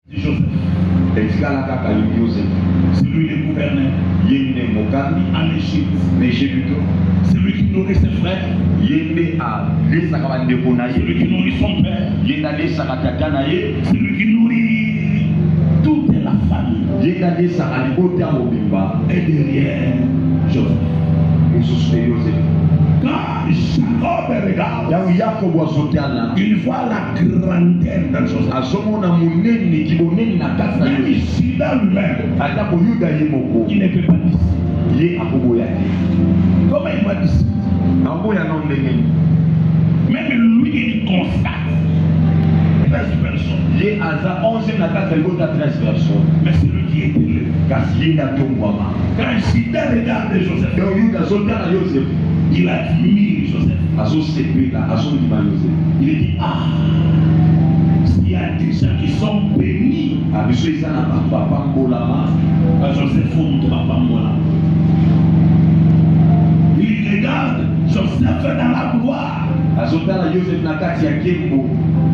Joseph. C'est lui le gouverneur en Égypte. C'est lui qui nourrit ses frères. C'est lui qui nourrit son père. C'est lui qui nourrit toute la famille. Et derrière Joseph. Quand Jacob regarde, il voit la grandeur de Joseph. Même ici dans lui-même, il ne peut pas décider. Comment il va décider? Même lui, il constate 13 personnes. Mais c'est lui qui est élevé. Quand Judas regarde Joseph, il admire Joseph. Il dit, s'il y a des gens qui sont bénis, Joseph faut nous Pambola. Il regarde Joseph dans la gloire.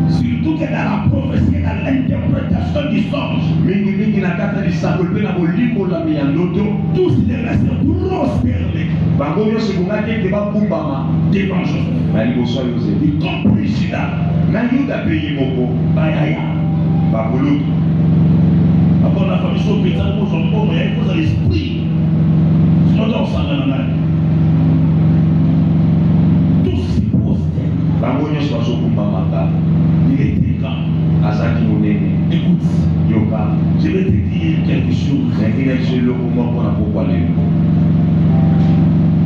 Surtout que dans la prophétie, dans l'interprétation du songe, tous les restent prosternés devant Joseph. Y compris Judas. Après la famille sur Pétain, il faut l'esprit. Sinon, on s'en va. Tous se prosternent. Il était grand. Écoute, je vais te dire quelque chose.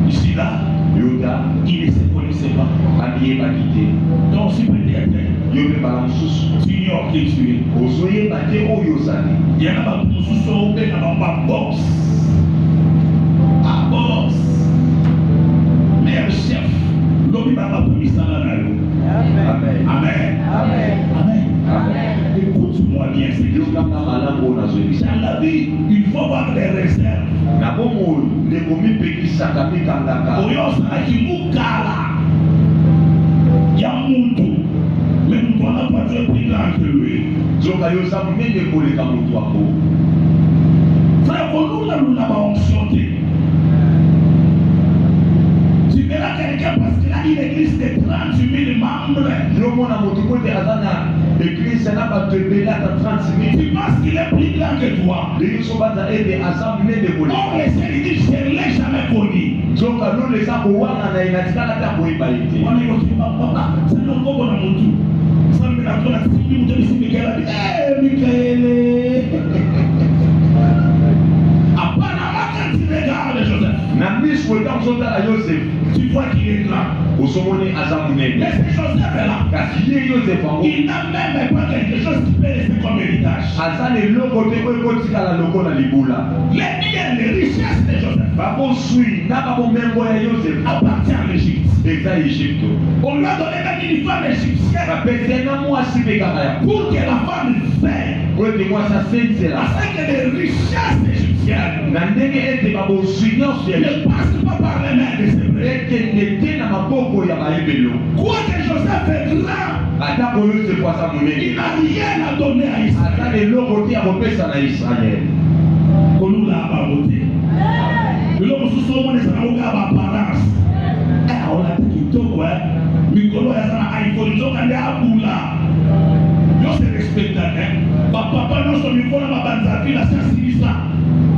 Ici là, il ne se connaissait pas. Donc si peut-être tu ignores qui tu es, il y en a pas pour nous sauver dans ma box. Ah box. Mais le chef, l'homme n'a pas pris ça là. Amen. Amen. Amen. Amen. Écoute-moi bien, c'est que dans la vie, il faut avoir des réserves. Il y a Moutou, mais nous n'a pas Dieu plus grand que lui. Frère, nous l'avons optionné. Tu verras quelqu'un parce qu'il a une église de 38 000 membres. Tu penses qu'il est plus grand que toi. Non, mais c'est lui qui je ne l'ai jamais connu. C'est le bon Moutou. Ça me l'a donné à Michael. Michael. Apparemment, quand tu regardes Joseph, tu vois qu'il est grand. Mais c'est Joseph est là. Il n'a même pas quelque chose qui peut laisser comme héritage. Les biens, les richesses de Joseph appartiennent à l'Égypte. On lui a donné même une femme égyptienne pour que la femme fasse. Afin que les richesses égyptiennes ne passent pas par les mains de ses frères. Quoi que Joseph est grand, il n'a rien à donner à Israël. Qu'on nous l'a abandonné. L'homme sous son monde est en apparence. On a dit tout quoi. Mikolo est en iPhone. Ils ont gagné à Boula. Yo se respecte. Papa non son micro na banza fila ça.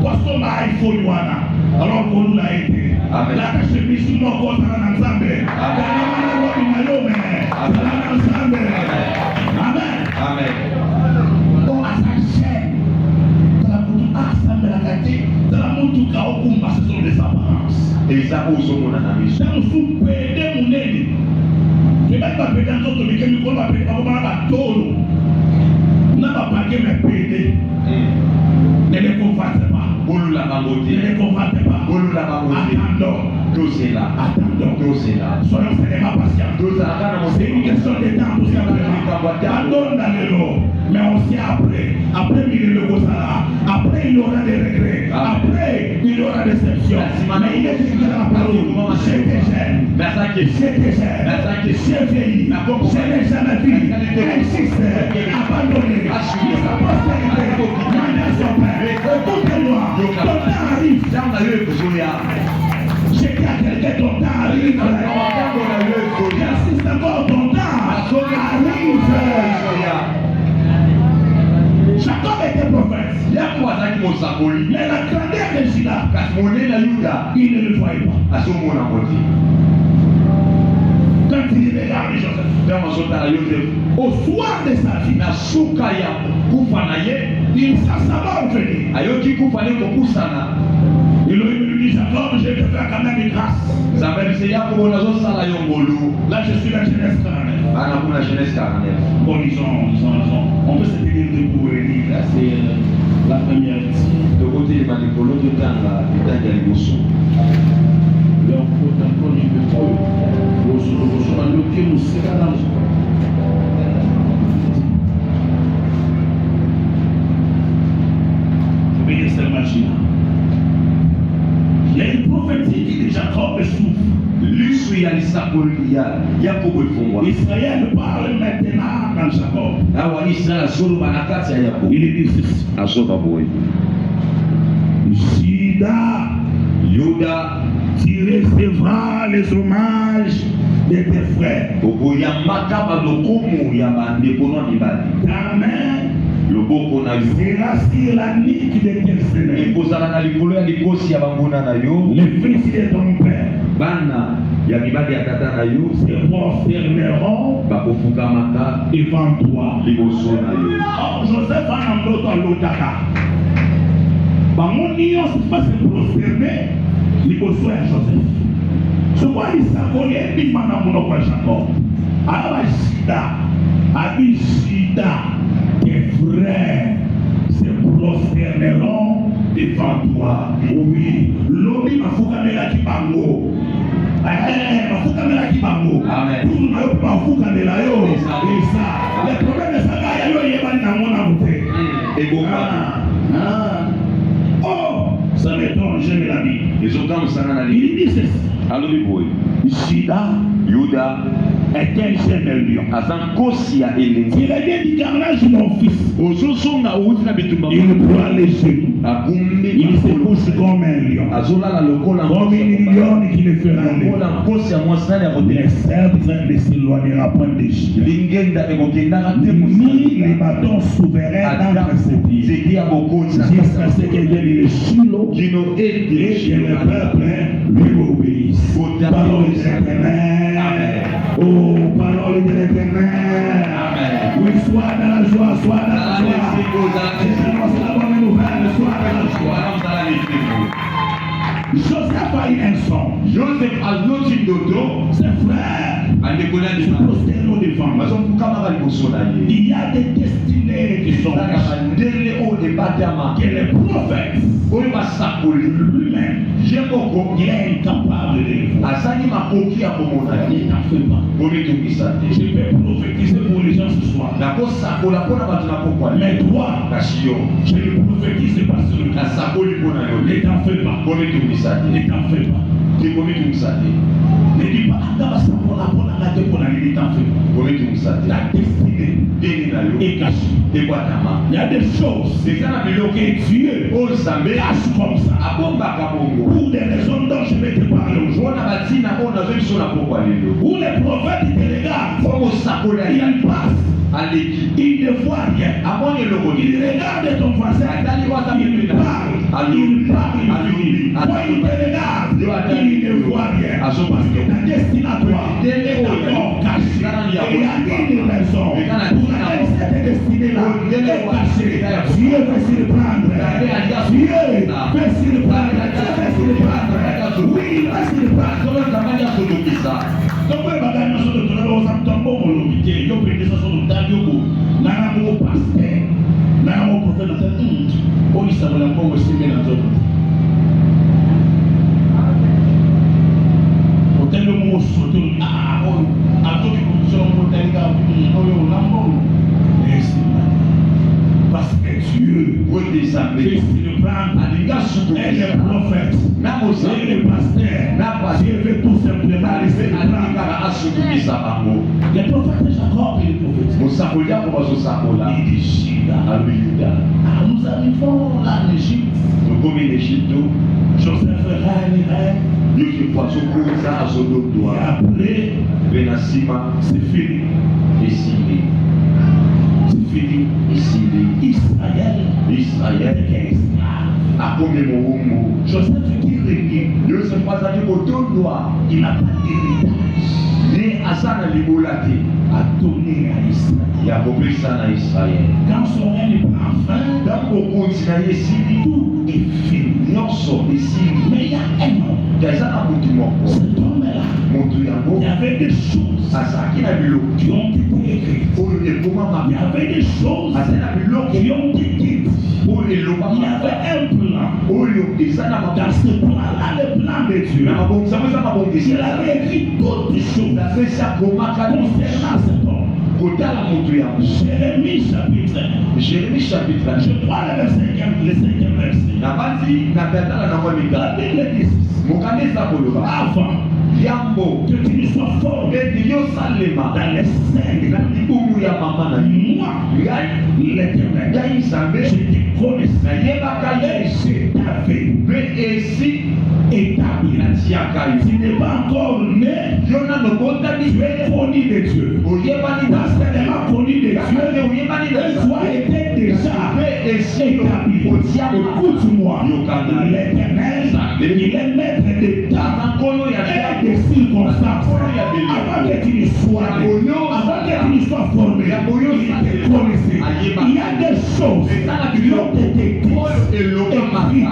Poisson na iPhone wana. Alors qu'on nous l'a aidé. La cache bisu no ko na nzambe. Amen. Amen. On a sa chaîne. Dans la moutou ensemble la gâté. Dans la moutou kaokumba ce sont des apparences. Et ça aux hommes dans la mission. Dans sous pédé mon nez. Je vais pas pédé dans autres mais que nous va pédé pas la tolo. N'a pas paqué mes pédé. Ne les convoitez pas. Ne les convoitez pas. Attendons. Attendons. Soyons seulement patients. C'est une question de temps tout simplement. Pardonne dans le lot. Mais on sait après. Après il y aura après il y aura des regrets. Après il y aura des déceptions. Mais il est écrit dans la parole. J'étais jeune. J'ai vieilli. Je n'ai jamais vu. Insiste. Abandonné. ton temps arrive. J'insiste encore, ton temps arrive. Jacob était prophète. Mais la grandeur de Juda, il ne le voyait pas. Quand il regarde Joseph, au soir de sa vie, il s'assemble venir. Il lui dit, Jacob, je vais te faire quand même une grâce. Là, je suis la jeunesse carnelle. Bon, disons. On peut se tenir debout et dire, là, c'est la première ici. Donc, il y a une prophétie qui dit Jacob souffre. Israël parle maintenant dans Jacob. Il dit ceci. Juda, tu recevras les hommages de tes frères. Ta main sera sur la nique de tes frères. Les fils de ton père se prosterneront devant toi. Joseph a un autre lotaka. Bangonio se pas se prosterner, liboso ya Joseph. Ce quoi il s'accordait bimana mono kwa Jacob. Abishida, tes frères se prosterneront devant toi. Oui, l'homme mafukamela kibango. Mafukamela kibango. Amen. Tout mafukamela yo. Ça. Le problème est ça yo yebani na mona bote. Oh, ça m'étonne, j'aime la Bible. Il dit ceci. Juda est un jeune lion. Il revient du carnage de mon fils. Il prend les genoux. Il se couche comme un lion. Comme une lionne qui ne fera rien. Les sceptres ne s'éloignera point des chiens. Ni les bâtons souverains d'entre ses pieds. Jusqu'à ce qu'il vienne le Shiloh et que le peuple lui obéisse. Parole de l'Éternel. Oh, parole de l'Éternel. Oui, sois dans la joie, sois dans la joie. J'annonce la bonne nouvelle, sois dans la joie. Joseph a eu un son. Ses frères se prosternent devant. Il y a des destinées qui sont que les prophètes lui-même, il est incapable de les voir. Il n'en fait pas. Je peux prophétiser pour les gens ce soir. Mais toi, je ne prophétise pas sur le cas. Ne t'en fais pas. Ne t'en fais pas. Ne dis pas, ne t'en fais pas. La destinée est cachée. Il y a des choses que Dieu cache comme ça. Pour des raisons dont je vais te parler aujourd'hui. Où les prophètes te regardent, ils passent. Il ne voit rien. Il regarde ton voisin. Il parle. Quand il te regarde, il ne voit rien. Parce que ta destinée à toi est encore cachée. Il y a une raison pour laquelle cette destinée-là est cachée. Dieu veut s'y prendre. Dieu veut s'y prendre. Oui, il va s'y prendre. Donc, il va gagner sur le tournoi aux Amtambos, on l'obité. Il y a une personne sur le Tabioko. Nanamo pasteur. Nanamo prophète. On y s'en va encore aussi bien dans notre. Hôtel de Mousse, hôtel de. Ah, on a tout qui coûte sur l'hôtel de. Parce que Dieu veut le prendre et le prophète et le pasteur. Dieu veut tout simplement laisser le prendre. Les prophètes de Jacob et les prophètes. Il dit Juda. Nous arrivons là en Égypte. Joseph règne. après, c'est fini. C'est fini. Israël est esclave. Joseph qui régnait, il n'a pas d'héritage à donner à Israël. Quand son règne prend fin, tout est fini. Mais il y a un homme. Cet homme-là, il y avait des choses qui ont été écrites. Il y avait des choses qui ont été dites. Il y avait un plan. Dans ce plan-là, le plan de Dieu, il avait écrit toutes les choses concernant cet homme. Jérémie chapitre 1. Je prends le 5e verset. La Bible dit avant que tu ne sois formé dans les scènes, moi, l'Éternel, je te connaissais et je t'avais établi. Tu n'es pas encore né, tu es connu de Dieu. Tu es tellement connu de Dieu, toi était déjà établi. Écoute-moi, l'Éternel, il est maître de temps et des circonstances. Avant que tu ne sois né, avant que tu ne sois formé, il te connaissait. Il y a des choses qui ont été dites,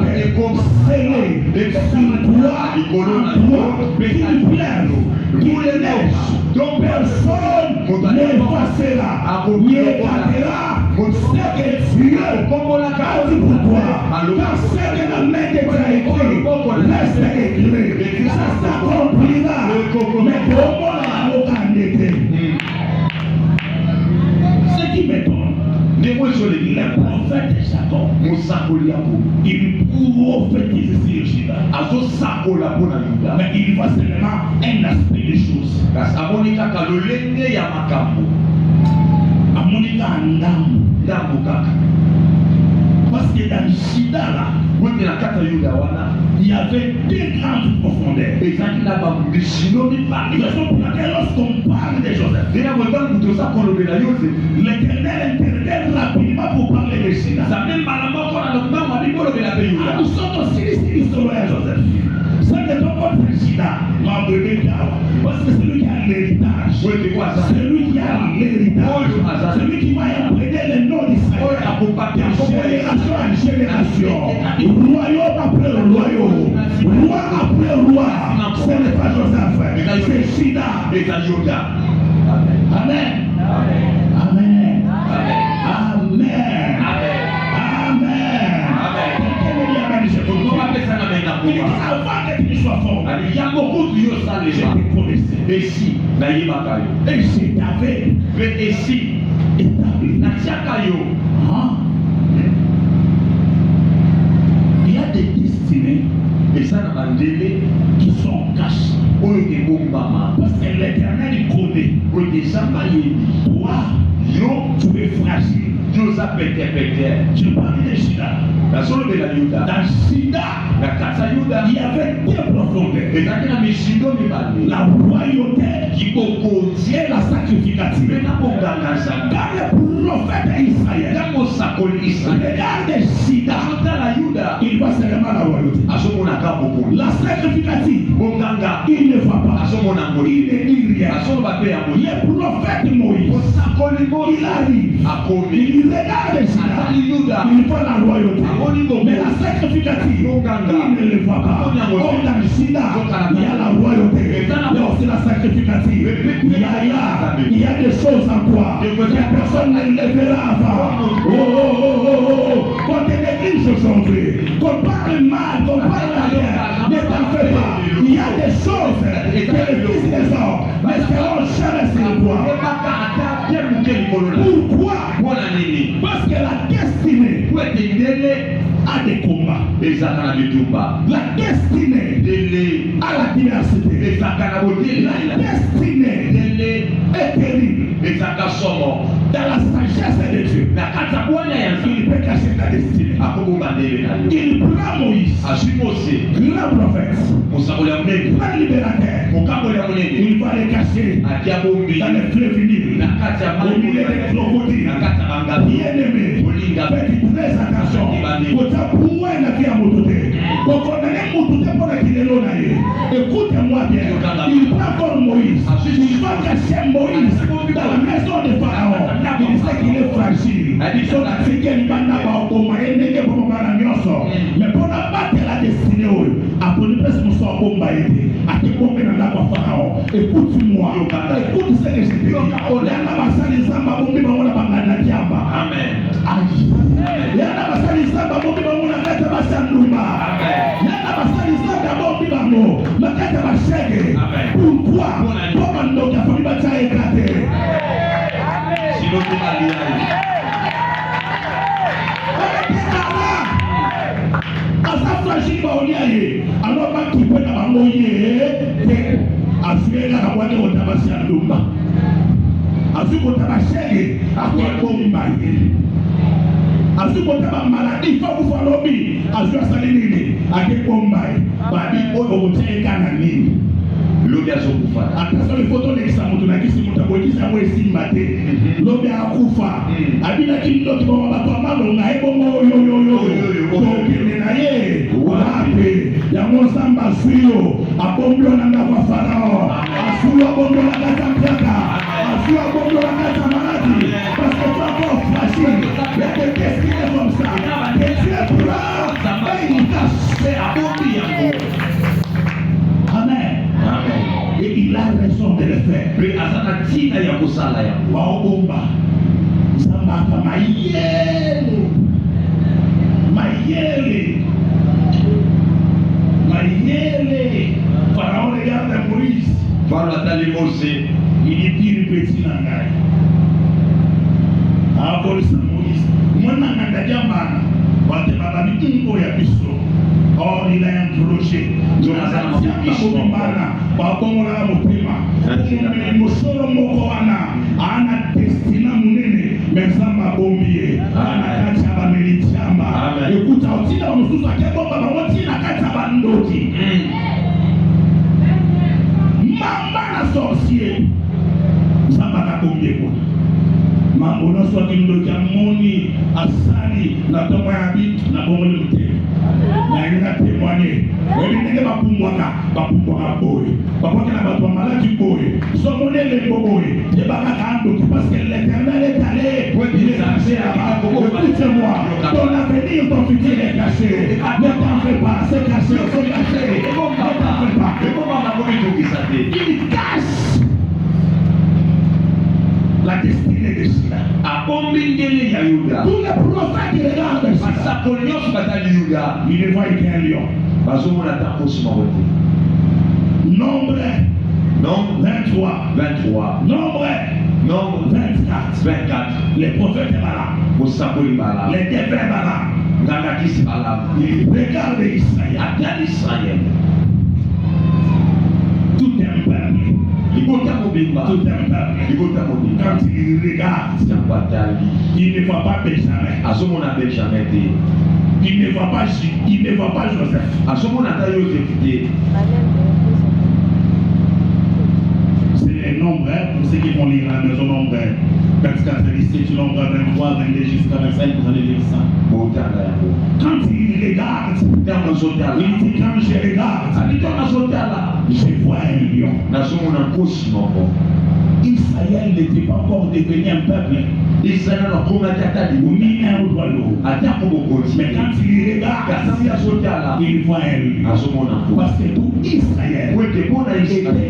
écrites, scellées sur toi, qu'il pleuve, qu'il neige, dont personne n'effacera, n'écartera ce que Dieu a dit pour toi. Car ce que la main de Dieu a écrit, reste écrit. Ça s'accomplira. Mais comment la localité? Ce qui m'étonne, le prophète Jacob, il prophétise sur Juda. Mais il voit seulement un aspect des choses. Amonika Andamu. Parce que dans Juda là, il y avait deux grandes profondeurs. C'est la raison pour laquelle lorsqu'on parle de Joseph, l'Éternel intervient rapidement pour parler de Juda. Nous sommes aussi l'histoire de Joseph. C'est que ton contre Juda m'a donné parce que c'est lui qui a l'héritage. C'est lui qui a l'héritage. C'est lui qui va imprégner le nom d'Israël. Génération en génération. Royaume après royaume. Roi après roi. Ce n'est pas Joseph. C'est Juda. Amen. Amen. Amen. Avant que tu ne sois fort, je te connaissais. Et je t'avais établi. Il y a des destinées qui sont cachées. Parce que l'Éternel connaît. Toi, tu es fragile. Je parle de Juda. Dans Juda, il y avait deux profondeurs. La royauté et la sacrificative. Car le prophète Israël, regarde Juda, il voit seulement la royauté. La sacrificative, il ne voit pas. Il ne dit rien. Le prophète Moïse, il arrive. Il regarde Juda, il voit la royauté. Mais la sacrificative, il ne le voit pas. Comme dans Juda, il y a la royauté. Il y a aussi la sacrificative. Il y a des choses en toi que personne ne le verra avant. Quand tu négliges aujourd'hui, qu'on parle mal, qu'on parle à rien, ne t'en fais pas. Il y a des choses que les fils des hommes n'espérons jamais sur toi. Pourquoi? Parce que la destinée a des combats. La destinée a la diversité. La destinée est terrible. Dans la sagesse de Dieu, il peut cacher ta destinée. Il prend Moïse, grand prophète, grand libérateur. Il va les cacher dans les fleuves Nil, au milieu des crocodiles. Bien-aimé, faites très attention. Écoutez-moi bien. Il prend comme Moïse. Il va cacher Moïse dans la maison de Pharaon. Il sait qu'il est fragile. Mais pour abattre la destinée, écoute-moi. Écoute ce que je te dis. Amen. Pourquoi? Azukotaba maladie fa kufa lobi azua salinini akepombai babi oyo muteka na nini lobi azokufa atasa le photo de kisamutu na kisimuta bokisa mwe simbate lobi akufa abina kindo kiboma bato amalonga ebongo yo tokene na ye wape ya mosamba suyo abombyo nanga kwa Farao asuyo abombyo nanga tampiaka asuyo abombyo nanga tamarati parce que tu as encore fragile il y a des destinées comme ça et tu es brave et il t'a fait abombi. Amen. Et il a raison de le faire. Mais à sa tina ya kusala ya waobomba sambaka mayele Pharaon regarde Moïse. Voilà d'aller Mosé. Il dit pire petit nangai. Après Moïse, moi nanga jamana, wate baba mitungo ya biso. Or il a interrogé. Bakomola mopima. Mosolo moko wana ana destina munene mezamba bombie. Ana kacha ba militiamba. Ekuta otina mususu akebomba bawotina kacha bandoti. Mamba na sorcier. Zamba ka bombie ko. Mambo na so kindo cha moni asali na tomo ya bi na bomole mute. Na ina témoigner. Wewe nenge bapumbwa boy. Bapoke na bato maladi boy. So monele boy. Je baka kando parce que l'Éternel est allé. Il est caché là-bas. Écoute-moi. Ton avenir, ton futur est caché. Ne t'en fais pas, c'est caché, c'est caché. Ne t'en fais pas. Il cache la destinée de Sila. Tous les prophètes qui regardent Sila, ils ne voient qu'un lion. Nombre 23. Nombre 24. Les prophètes Balaam. Les défunts Balaam. Ils regardent Israël. Tout est un peuple. Quand il regarde, il ne voit pas Benjamin. Il ne voit pas Joseph. C'est les nombres, pour ceux qui vont lire la maison nombre 24, c'est nombre 23, 22 jusqu'à 25, vous allez lire ça. Quand il regarde, il dit quand je regarde, je vois un lion. Israël n'était pas encore devenu un peuple. Ni un royaume. Mais quand il regarde, il voit un lion. Parce que tout Israël était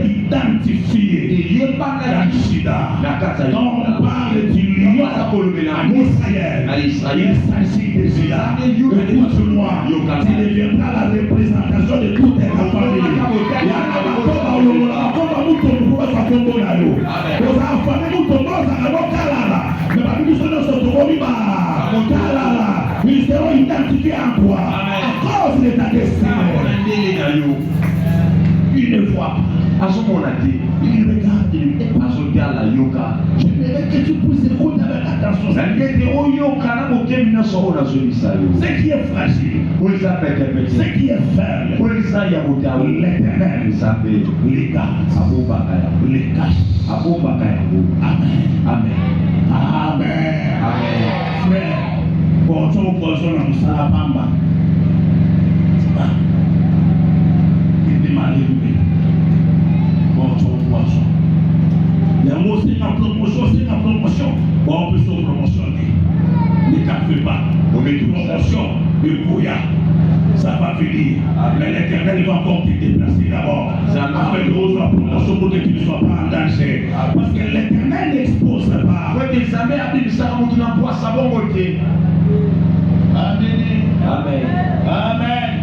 identifié dans Shida. Quand on parle du lion en Israël, il s'agit de Shida. Écoute-moi, tu deviendras la représentation de toutes les familles. Ils seront identifiés en toi à cause de ta destinée. Une fois, il regarde J'aimerais que tu puisses écouter avec attention. Ce qui est fragile, ce qui est faible, l'Éternel les garde, les cache. Amen. Amen. Amen. Frère, pour tout le poison dans le salabamba. Il est malheureux. Pour tout le poison. Il y a aussi une promotion, Bon, on peut se promotionner. Ne t'en fais pas. On met une promotion de Kouya. Ça va venir. Mais l'Éternel va encore te déplacer d'abord. Afin de recevoir la promotion pour que tu ne sois pas en danger. Parce que l'Éternel n'expose pas. Amen. Amen.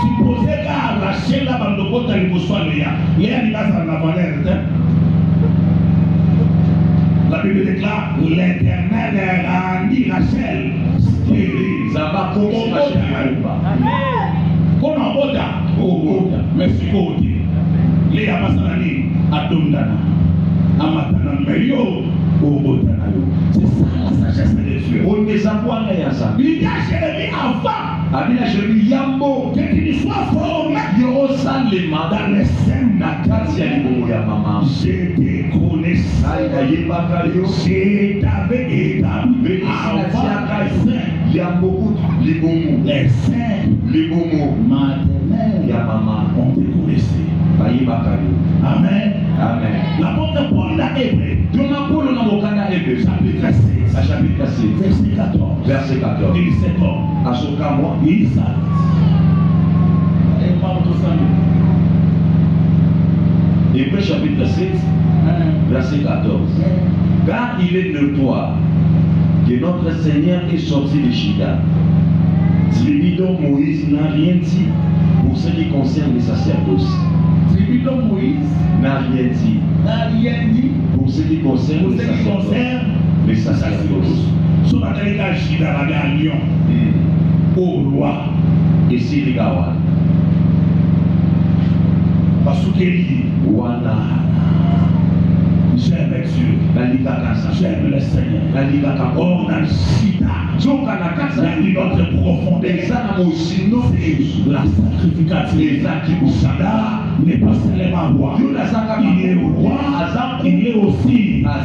Supposez qu'à lâcher la bande de côte à l'impossible, il y a une base à la valeur. La Bible déclare l'Éternel rendit Rachel stérile. Comment Boda? Merci beaucoup. Les Amasanani, Adondana, Amatana Meyo, Obotanayo. C'est ça la sagesse de Dieu. Il y a Jérémie avant. Que tu sois formé dans les scènes natales. Je te connaissais. Je t'avais établi avant les scènes maternelles. On te connaissait. Amen. L'apôtre Paul l'a Hébreu. Chapitre 6. Verset 14. Il s'est mort. Il s'arrête. Hébreux chapitre 7, verset 14. Car il est notoire que notre Seigneur est sorti de Chida. Tribidon Moïse n'a rien dit pour ce qui concerne les sacerdoces. Tribidon Moïse n'a rien dit pour ce qui concerne les sacerdoces. Sur la télé Chida va à Lyon. Au roi. Et si les gars, parce que Wana. J'aime Dieu. J'aime le Seigneur. Or dans Chida, il y a notre profondeur. La sacrificative. Chida n'est pas seulement roi. Il est roi. Il est aussi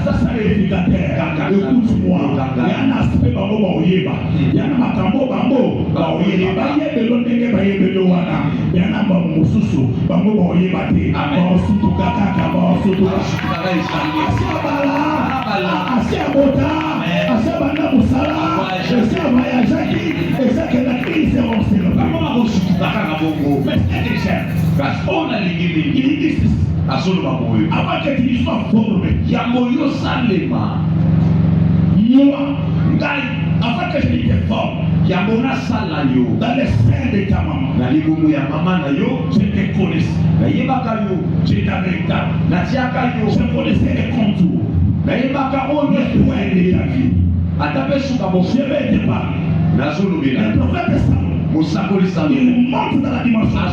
sacrificateur. Écoute-moi. Il y a un aspect bango baoyeba. Il y a un makambo bango baoyeba. Bayebelo ndenge bayebelo wana. Il y a un bamususu bango baoyeba te. Baosutuka kaka baosutuka. Asia bota, asia banda musala, asia voyagaki, et ça que la crise est lancée. Comment on se dit à Bongo? Mais c'est déjà. Parce qu'on a l'Église. Avant que tu sois formé, Yamoyo Salema. Moi, avant que je te forme, Yamona Salayo, dans les seins de ta maman, je te connaissais. Je t'avais établi. Je connaissais les contours. Les points de ta vie. Je vais te parler. Le prophète Salomon, il monte dans la dimension.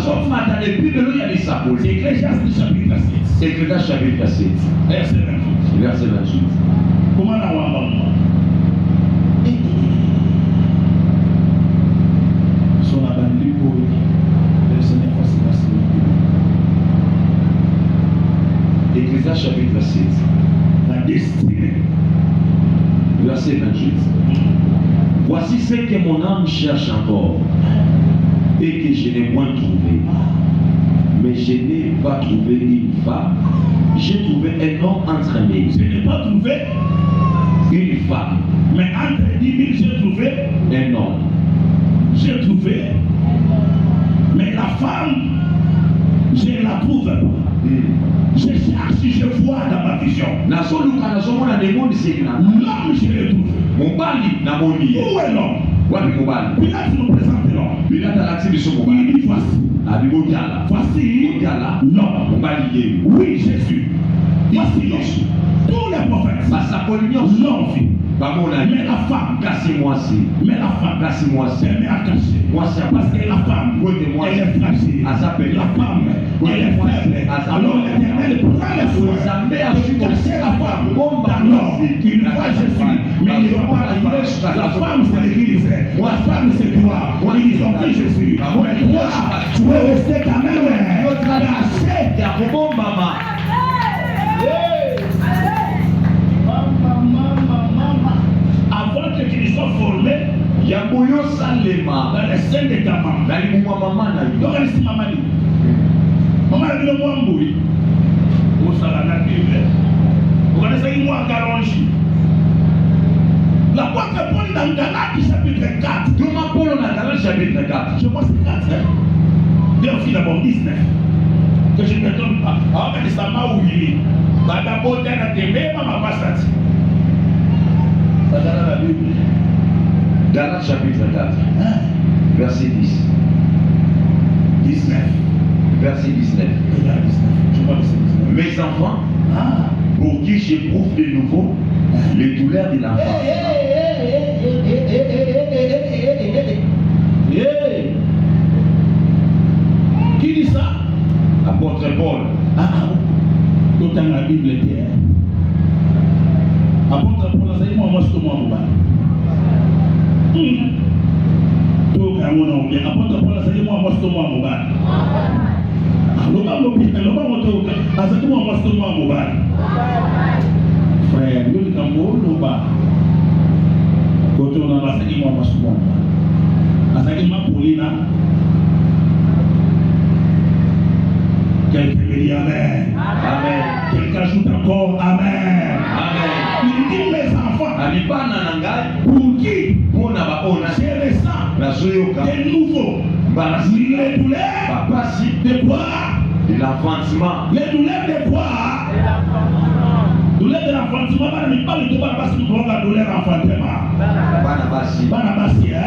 C'est Ecclésiaste chapitre 6. Verset 28. Comment la voir? Sur la bande du bruit, le Seigneur facile. Ecclésiaste chapitre 6. La destinée. Verset 28. Voici ce que mon âme cherche encore et que je n'ai point trouvé. Mais je n'ai pas trouvé une femme. J'ai trouvé un homme entraîné. Je n'ai pas trouvé une femme. Mais entre 10 000, j'ai trouvé un homme. J'ai trouvé. Mais la femme, je ne la trouve pas. Je cherche, je vois dans ma vision. L'homme, je le trouve. Où est l'homme? Pilate nous présente l'homme. Il dit voici. Voici l'homme. Oui, Jésus. Voici l'homme. Tous les prophètes l'ont vu. Mais la femme, mais la femme, elle met à cacher. Parce que la femme, elle est fragile. La femme, elle est faible. Alors l'Éternel prend les soins de cacher la femme dans l'homme. Il voit Jésus, mais il ne voit pas la femme. La femme, c'est l'église. La femme, c'est toi. Ils ont pris Jésus. Mais toi, tu veux rester quand même caché. Avant que tu sois formé dans les scènes de ta maman. Donc, elle est maman. Maman a dit le mot Mboui. Au Salana Bible. Vous connaissez le mot Garonji. L'apôtre Paul dans Galates chapitre 4. Je pense que 4. Vérifie d'abord 19. Que je ne me trompe pas. Alors, mais ça m'a oublié. D'abord, tu as été même à ma passage. Ça dans la Bible. Galates chapitre 4, verset 10. 19. Verset 19. Je crois que c'est 19. Mes enfants, pour qui j'éprouve de nouveau les douleurs de l'enfant. Qui dit ça? Apôtre Paul. Tout dans la Bible était. Apôtre Paul, c'est moi, moi, c'est moi, moi. Tout quand on a bien. Apôtre Paul, c'est moi, moi, c'est moi, moi. Frère, nous nous avons quand on a passé moi, moi, c'est moi. Asaki ma Paulina. Quelqu'un me dit Amen. Amen. Quelqu'un ajoute encore Amen. Amen. Il dit mes enfants. Pour qui j'ai le sang des nouveaux. Les douleurs de quoi? De l'enfantement. Les douleurs de quoi? Douleur de l'enfantement. Pas le droit parce que nous la douleur d'enfantement. Banabasi, hein?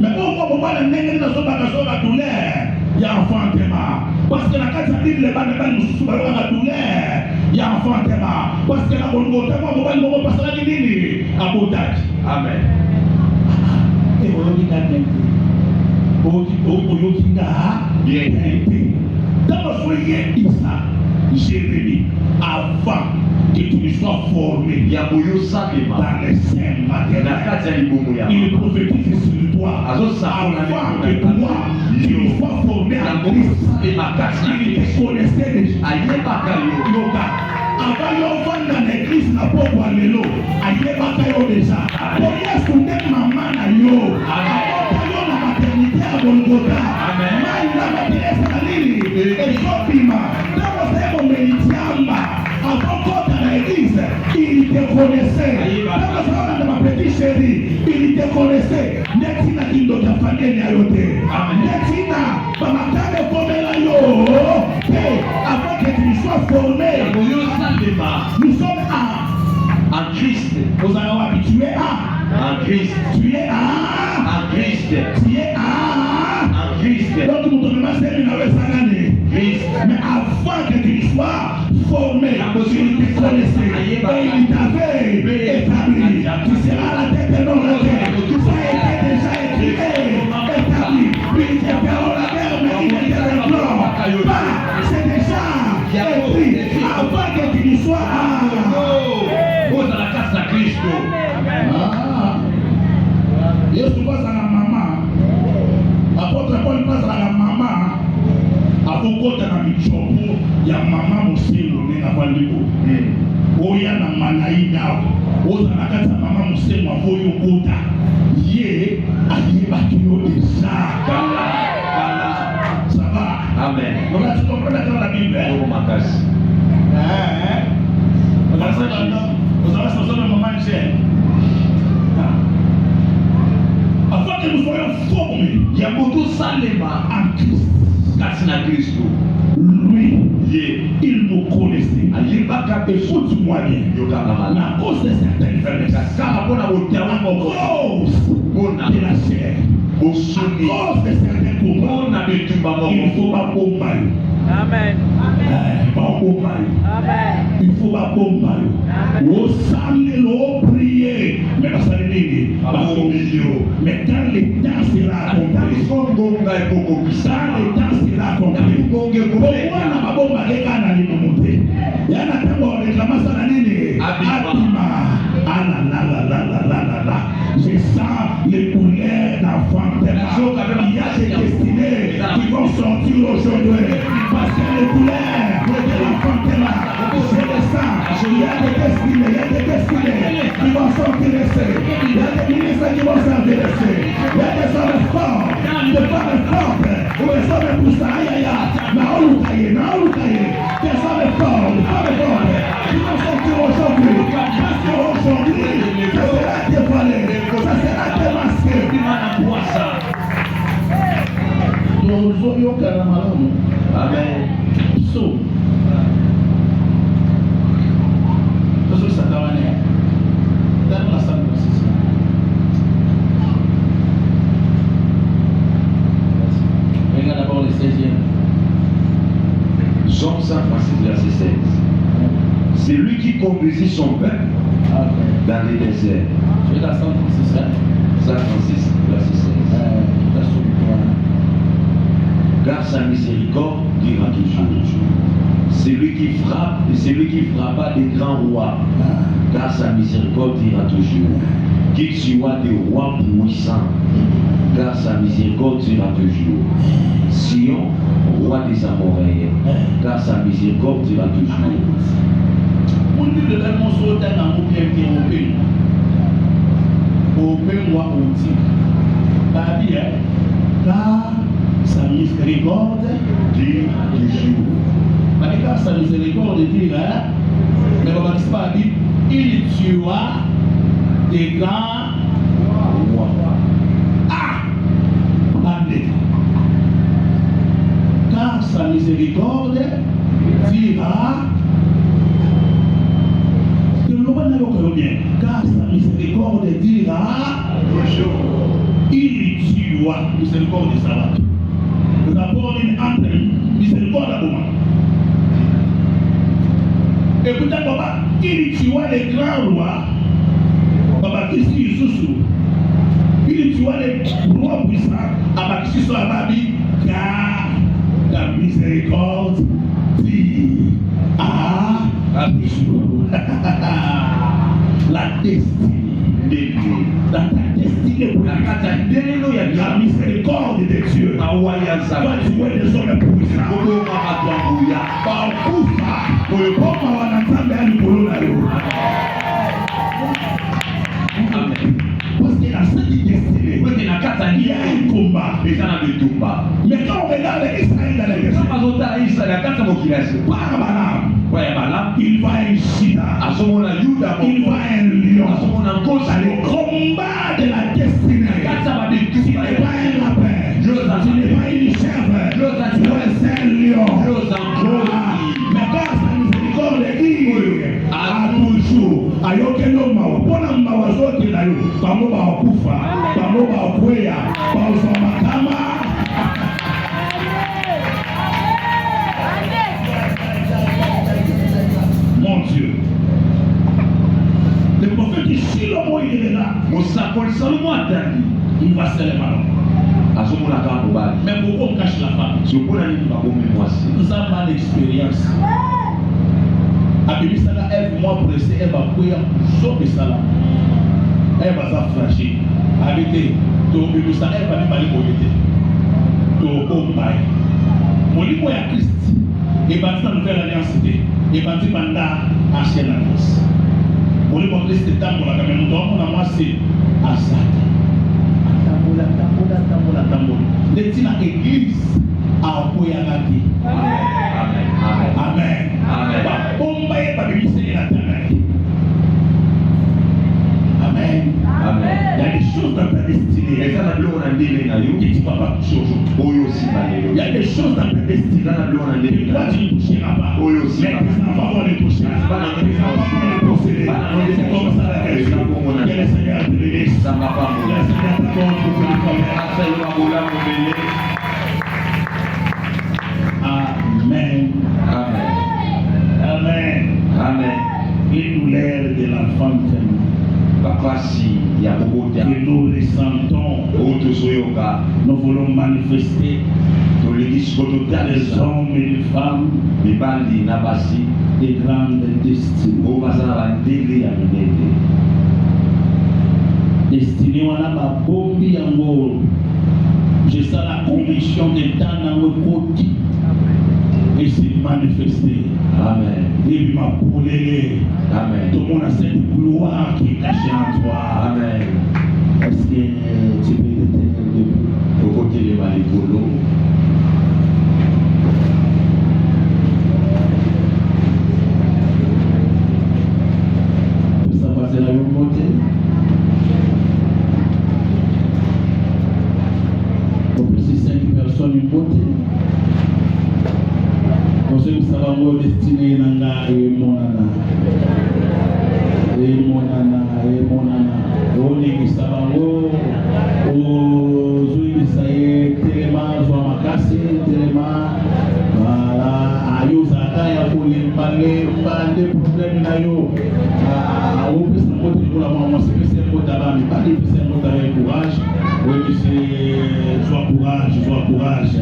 Mais pourquoi le nègre n'a pas la douleur? Il y a enfantement. Parce que la carte dit les bannes nous souffrent la douleur. Il y a enfantement. Parce que la bonne côté, moi, on va passer la ligne à Boutac. Amen. Et on dit qu'à dans soyez Isa, Jérémie, avant que tu sois formé dans les saints maternels, il prophétise sur toi avant que toi tu sois formé en Christ. Il te connaissait déjà. Avant l'enfant dans l'église n'a pas voir l'élo, ayebaka yo déjà. Pour Yesu n'est maman na yo. Avant la maternité à Golgotha. Amen. La maternité et Sopima. Dans ce moment Melitiamba, avant qu'on dans l'église, il te connaissait. Dans ce moment ma petite chérie, il te connaissait. Netina kindo ta famille na yote. Netina, bamakane komela yo. Avant que tu sois formé. Nous sommes en Christ. Vous allez habituer en Christ. Tu es en Christ. Tu es en Christ. Donc nous devons Christ. Mais avant que tu sois formé, il te connaissait et il t'avait établi. Tu seras la tête et non la terre. Ça a été déjà établi. Il te feront la terre, mais il était le plan. C'est déjà écrit. Avant que tu sois pose la casse à Christ. Yesu passe à la maman. Apôtre Paul passe à la maman. Avokota na michopo ya mama muselo nena bandiko. Oya na manaina. Oza na kata mama muselo avoyo kota. Ye ayeba kiyo déjà. Ça va. Amen. Donc là tu comprends dans la Bible. Oh ma casse. Vous avez ça dans maman Michel. Afin que nous soyons formés, il y a beaucoup de salema en Christ. Christ. Lui, il nous connaissait. Écoute-moi bien. La cause de certaines faiblesses, à cause de la chair, à cause de certains combats, Il faut pas bomber. Amen. Pas bomber. Amen. Il faut pas bomber. Au samedi, l'eau prier. Mais pas ça les mais quand les temps sera accompli, quand les temps sera accompli, pourquoi n'a pas bombé quand on a dit monter? Il y a un temps réclamant ça la nini. Abima. Ah là. Je sens les couleurs d'enfantement. Il y a des destinées qui vont sortir aujourd'hui. Parce que les couleurs de l'enfantement, je les sens. Il y a des destinées qui vont sortir ici. Il y a des ministres qui vont sortir ici. Il y a des hommes forts, des femmes fortes, ou des hommes poussés. Aïe, des hommes forts, des femmes fortes qui vont sortir aujourd'hui. Parce qu'aujourd'hui, ça sera dévoilé, ça sera démasqué. Amen. So, ça t'a amené. Donne la salle de ceci. Regarde d'abord le 16e. Jean 136, verset 16. C'est lui qui conduisit son peuple dans les déserts. Je vais à 136, 136, verset 16. Car sa miséricorde durera toujours. C'est lui qui frappe, et c'est lui qui frappa des grands rois. Car sa miséricorde durera toujours. Qu'il soit des rois puissants. Car sa miséricorde durera toujours. Sion, roi des Amoréens. Car sa miséricorde durera toujours. Pour lui, le même morceau d'un amour bien européen. Européen roi outil. Pas bien. Car sa miséricorde dure toujours. Car sa miséricorde dure, mais on ne pas dire, il tuera des grands rois. Car sa miséricorde dira, car sa miséricorde dira, il tuera, miséricorde de sabbat. Nous avons une entre miséricorde à moment. Écoutez, papa, il tuera les grands rois. Papa, qu'est-ce qu'il sous? Il tuera les rois puissants. Papa, qu'est-ce qu'il soit à Babi? Car la miséricorde dit à toujours. La destinée. Dans ta destinée, la miséricorde de Dieu. Toi, tu vois des hommes puissants. Par Koufa, pour le peuple, on a entendu à l'Ipolo. Parce que dans cette destinée, il y a un combat. Mais quand on regarde Israël dans les questions, par Balaam, il va un Shida, il va un lion. Dans le combat de la destinée, tu n'es pas un lapin, tu n'es pas une chèvre, tu es un lion. Mais quand sa miséricorde dit à toujours, ayokendo mawa, pona mawa zote na yo, bango ba kufa, bango ba kweya, ba usama kama. Mon Dieu. Le prophète dit, si l'homme il est là, il va se lever. Mais pourquoi on cache la femme? Nous avons mal d'expérience. Abimi Sala, elle moi pressé, elle va courir sur le salam. Elle va s'affranchir. Habiter, Abimi Sala, elle va aller mobilité. Tombaï. Mon livre est à Christ. Et bâti dans la nouvelle alliance, et bâti dans l'ancienne alliance. Mon livre est Christ est temps pour la caméra. On a massé à ça. Tambola. L'éthique à l'église a envoyé à la vie. Amen. Bombaye par le ministère de la terre. Amen. Il y a des choses dans ta destinée. Et ça, qui tu ne vas pas toucher aujourd'hui. Il y a des choses dans ta destinée. Et toi, tu ne toucheras pas. Mais tes enfants vont les toucher. Tes enfants vont les posséder. C'est comme ça la question. Que le Seigneur te bénisse. Que le Seigneur t'accorde pour que tu que nous ressentons, nous voulons manifester les hommes et les femmes des grandes destinées. Destiné wana babombi yango, j'ai ça la conviction que dans notre côté et c'est manifesté. Amen. Et puis ma poulée. Amen. Tout le monde a cette gloire qui est cachée en toi. Amen. Est-ce que tu peux te tenir debout? Au côté de Malikolo. Ça va, c'est la même côté. Pour plus de 5 personnes, une côté. Nous sommes savants destinés à et monana. Et monana, et monana. On est savants aux Zouisaïe, Téléma, Zouamakasi, Téléma. Voilà. Ayo Zakaya pour les parler, pas de problème nayo. Au plus de côté pour la maman, c'est que c'est un côté là, mais pas de c'est un côté avec courage. Oui, c'est sois courage.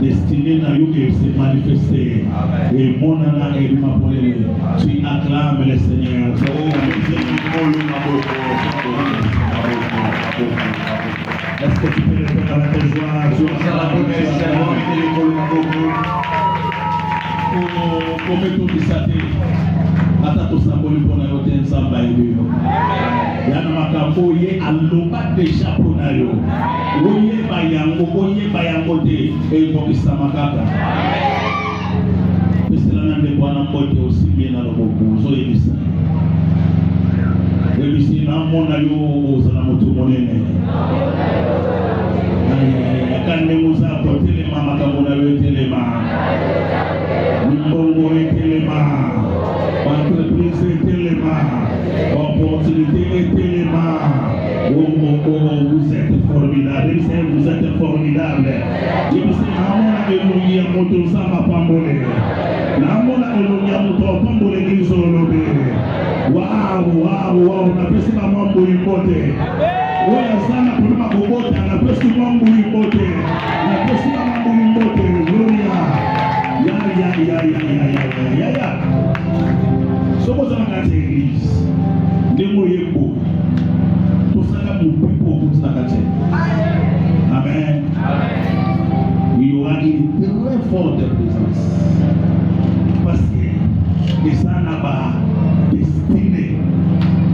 Destiné na yo que se manifester et mon ana et ma polé tu acclames le Seigneur. Est-ce que tu peux le faire avec tes joies? Comme tout dit ça, ata to samboli pona yo ten samba yo. Yana makambo ye aloba deja pona yo. Oye bayango te e ko kisama kaka. Pesela na nde bwana kote osibie na loboko zo yebisa. Yebisi na mona yo ozala moto monene. Akande muza ko telema makambo na yo telema. Mbongo telema. Entreprise téléma, opportunité téléma. Vous êtes formidable, vous êtes formidable. Je me suis dit, Amona Elonia Moto Pambole. Namona Elonia Moto Pambole Gizolobe. Wow, na pesi na mambo ikote. Oya sana kulima kogota, na pesi mambo ikote. Na pesi na mambo ikote. Gloria. Ya. Somos dans la église. Ndemo yebo. Tout ça là mon peuple pour la carte. Amen. Il y aura une très forte présence. Parce que les gens là-bas destinés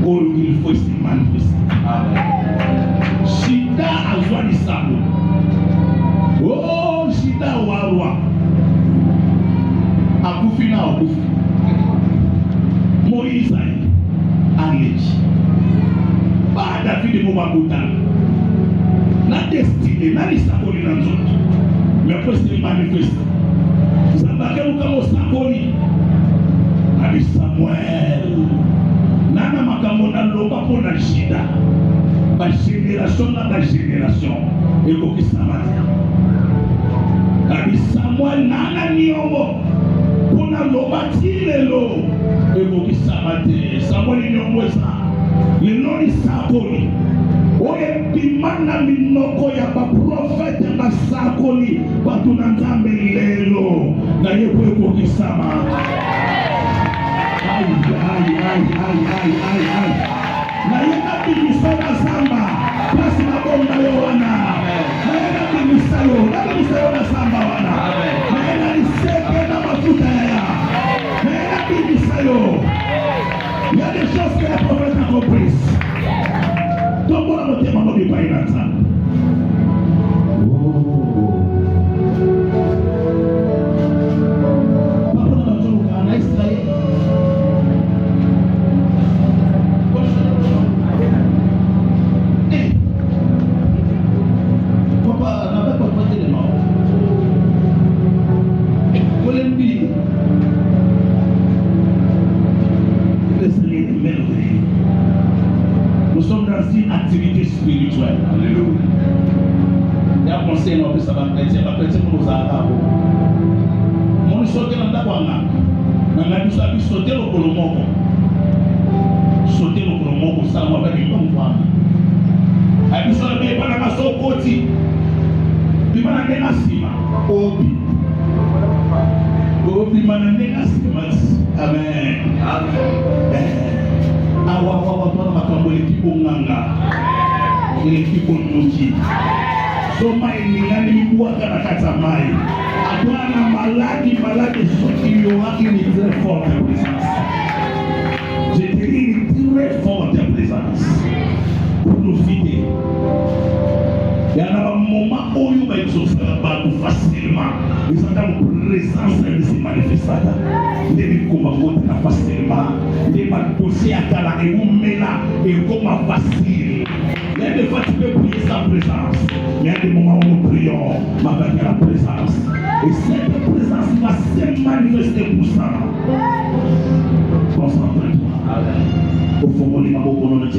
où il faut se manifester. Amen. Shida azwani sabo. Oh, shida warwa. Akufi. Moïse Aleji. Ba David Mobakuta. Na destinée, na lisakoni na nzoto. Mais après c'est manifesté. Zambake ukamo sakoni. Abi Samuel. Nana makambo na loba pona shida. Ba génération. Eko kisamati. Abi Samuel nana niongo. Pona loba tilelo. Eko kisamati. Samuel niongweza. Leloni sakoni. Oye bimana minoko ya ba profete ba sakoni. Batuna nzambe lelo. Na yeko eko kisama. Ai. Na yeka bimisona samba. Pasi na bonga yo wana. Na yeka bimisayo na samba wana. Na yeka liseke na mafuta ya. Na yeka bimisayo. Il y a des choses que les prophètes ont comprises. Donc on a noté mon nom du pays natal. Papa n'a pas toujours un extrait. Papa n'avait pas prêté les morts. Colombie. Nous sommes dans une activité spirituelle. Alléluia. Il y a un conseil, on peut savoir chrétien, pour nous avoir. Mon sauter dans la boîte, on a dû sauter le colombo. Sauter le colombo. moko sala mo avec comme toi abi sala be bana ka sokoti bi bana ndenga sima obi mana ndenga sima amen awa tona makambo ekipo nganga ekipo noki so mai ningani mibwaka na kata mai atwana maladi soki yoaki ni très forte présence. J'ai dit une très forte présence pour nous vider. Il y a un moment où il va être facilement. Ils ont une présence de se manifester. Les commandes facilement. Les dossiers à Kala et Oumela et comment facile. Il y a des fois tu peux prier sans présence. Mais il y a des moments où nous prions avec la présence. Et cette présence va se manifester pour ça. Concentre-toi. Au fond, on est pas beaucoup dans le